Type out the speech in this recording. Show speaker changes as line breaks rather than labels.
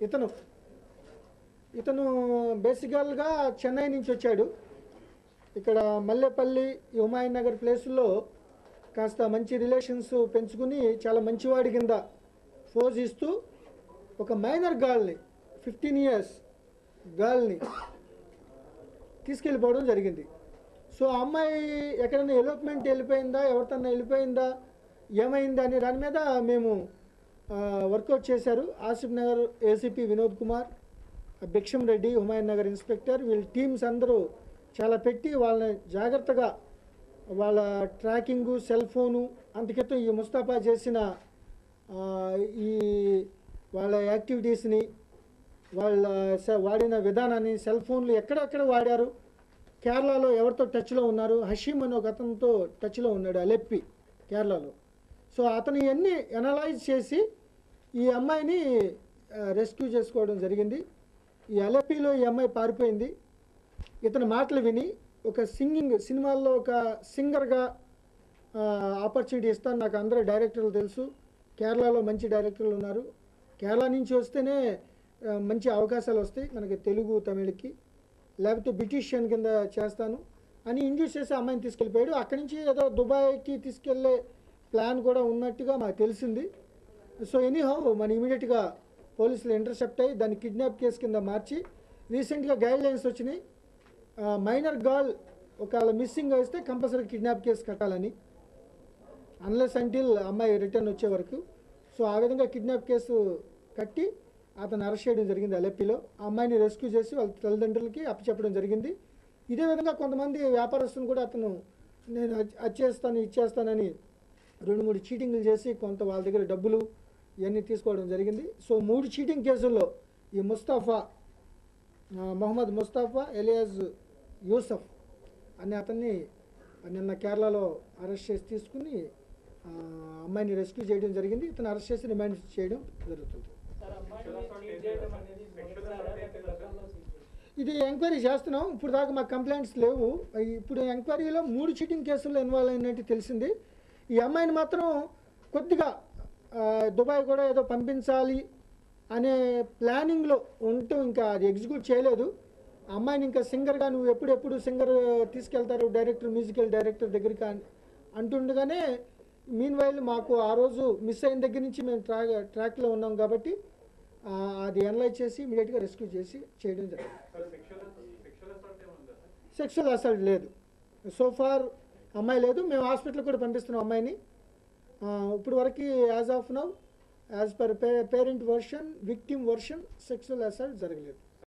ఇతను ఇతను బేసికల్గా చెన్నై నుంచి వచ్చాడు. ఇక్కడ మల్లెపల్లి హుమాయూన్ నగర్ ప్లేసుల్లో కాస్త మంచి రిలేషన్స్ పెంచుకుని చాలా మంచివాడి కింద ఫోజ్ ఇస్తూ ఒక మైనర్ గర్ల్ని 15 years గర్ల్ని తీసుకెళ్ళిపోవడం జరిగింది. సో ఆ అమ్మాయి ఎక్కడైనా ఎలోప్మెంట్ వెళ్ళిపోయిందా, ఎవరితోన్నా వెళ్ళిపోయిందా, ఏమైందా అనే దాని మీద మేము వర్కౌట్ చేశారు. ఆసిఫ్ నగర్ ఏసీపీ వినోద్ కుమార్, భిక్షం రెడ్డి, హుమాయూన్ నగర్ ఇన్స్పెక్టర్, వీళ్ళ టీమ్స్ అందరూ చాలా పెట్టి వాళ్ళని జాగ్రత్తగా వాళ్ళ ట్రాకింగు, సెల్ ఫోను, అందుకే ఈ ముస్తాఫా చేసిన ఈ వాళ్ళ యాక్టివిటీస్ని, వాళ్ళ వాడిన విధానాన్ని, సెల్ ఫోన్లు ఎక్కడెక్కడ వాడారు, కేరళలో ఎవరితో టచ్లో ఉన్నారు, హషీమ్ అని ఒక అతనితో టచ్లో ఉన్నాడు అలెప్పి కేరళలో. సో అతను ఇవన్నీ అనలైజ్ చేసి ఈ అమ్మాయిని రెస్క్యూ చేసుకోవడం జరిగింది. ఈ అలెప్పిలో ఈ అమ్మాయి పారిపోయింది. ఇతని మాటలు విని ఒక సినిమాల్లో ఒక సింగర్గా ఆపర్చునిటీ ఇస్తాను, నాకు అందరూ డైరెక్టర్లు తెలుసు, కేరళలో మంచి డైరెక్టర్లు ఉన్నారు, కేరళ నుంచి వస్తేనే మంచి అవకాశాలు వస్తాయి మనకి తెలుగు తమిళకి, లేకపోతే బ్రిటిషియన్ కింద చేస్తాను అని ఇండ్యూస్ చేసి అమ్మాయిని తీసుకెళ్ళిపోయాడు. అక్కడి నుంచి ఏదో దుబాయ్కి తీసుకెళ్లే ప్లాన్ కూడా ఉన్నట్టుగా మాకు తెలిసింది. సో ఎనీహౌ మన ఇమీడియట్గా పోలీసులు ఇంటర్సెప్ట్ అయ్యి దాన్ని కిడ్నాప్ కేసు కింద మార్చి రీసెంట్గా గైడ్ లైన్స్ వచ్చినాయి. మైనర్ గర్ల్ ఒకవేళ మిస్సింగ్ వస్తే కంపల్సరీ కిడ్నాప్ కేసు కట్టాలని, అన్లెస్ అంటిల్ అమ్మాయి రిటర్న్ వచ్చే వరకు. సో ఆ విధంగా కిడ్నాప్ కేసు కట్టి అతను అరెస్ట్ చేయడం జరిగింది అలెప్పిలో. ఆ అమ్మాయిని రెస్క్యూ చేసి వాళ్ళ తల్లిదండ్రులకి అప్పచెప్పడం జరిగింది. ఇదే విధంగా కొంతమంది వ్యాపారస్తులు కూడా అతను నేను అది ఇచ్చేస్తానని 2-3 చీటింగ్లు చేసి కొంత వాళ్ళ దగ్గర డబ్బులు ఇవన్నీ తీసుకోవడం జరిగింది. సో 3 చీటింగ్ కేసుల్లో ఈ మొహమ్మద్ ముస్తాఫా ఎలియాజ్ యూసఫ్ అనే అతన్ని నిన్న కేరళలో అరెస్ట్ చేసి తీసుకుని అమ్మాయిని రెస్క్యూ చేయడం జరిగింది. ఇతను అరెస్ట్ చేసి రిమాండ్ చేయడం జరుగుతుంది. ఇది ఎంక్వైరీ చేస్తున్నాం. ఇప్పుడు దాకా మాకు కంప్లైంట్స్ లేవు. ఇప్పుడు ఎంక్వైరీలో 3 చీటింగ్ కేసుల్లో ఇన్వాల్వ్ అయినట్టు తెలిసింది. ఈ అమ్మాయిని మాత్రం కొద్దిగా దుబాయ్ కూడా ఏదో పంపించాలి అనే ప్లానింగ్లో ఉంటూ ఇంకా అది ఎగ్జిక్యూట్ చేయలేదు. అమ్మాయిని ఇంకా సింగర్గా నువ్వు ఎప్పుడెప్పుడు సింగర్ తీసుకెళ్తారు డైరెక్టర్, మ్యూజికల్ డైరెక్టర్ దగ్గరికి అంటుండగానే మీన్ వైల్ మాకు ఆ రోజు మిస్ అయిన దగ్గర నుంచి మేము ట్రాక్లో ఉన్నాం కాబట్టి అది అనలైజ్ చేసి ఇమీడియట్గా రెస్క్యూ చేసి చేయడం జరిగింది. సెక్షువల్ అసాల్ట్ లేదు, సో ఫార్ అమ్మాయి లేదు. మేము హాస్పిటల్ కూడా పంపిస్తున్నాం అమ్మాయిని. ఇప్పుడు వరకు as of now as per parent version, victim version sexual assault జరగలేదు.